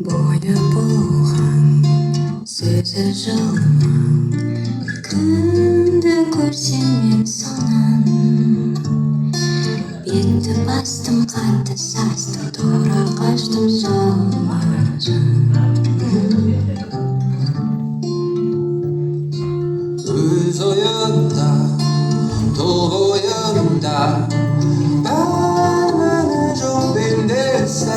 Бойы бұлғаң, сөзі жылмаң, күнді көрсем мен сонан. Бетті бастым, қатты састым, тура қаштым жолыма жан. Өз ойында, тұл бойында, бәрі жоқ пендесі.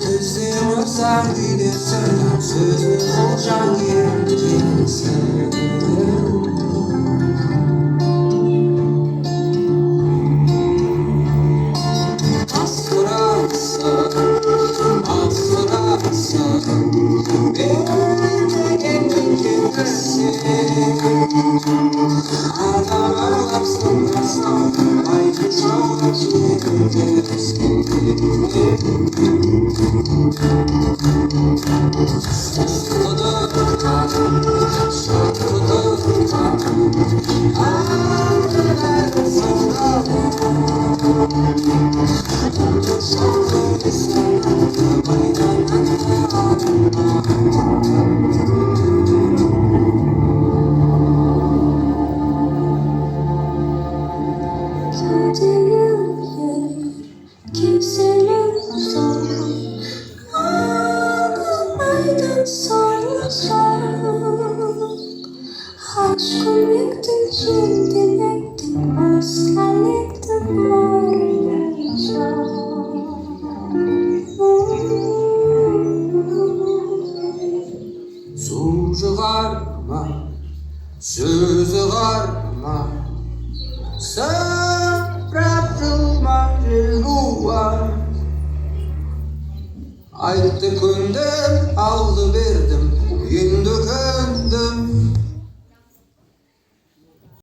Түзем ұрсаң үйдесің, сөзі құлжаң ертеңсің. Aşkım yıktın şimdi ektin, özler yıktın Su çıkarma, sözü karma, sıfırılma var. Ayttı kündüm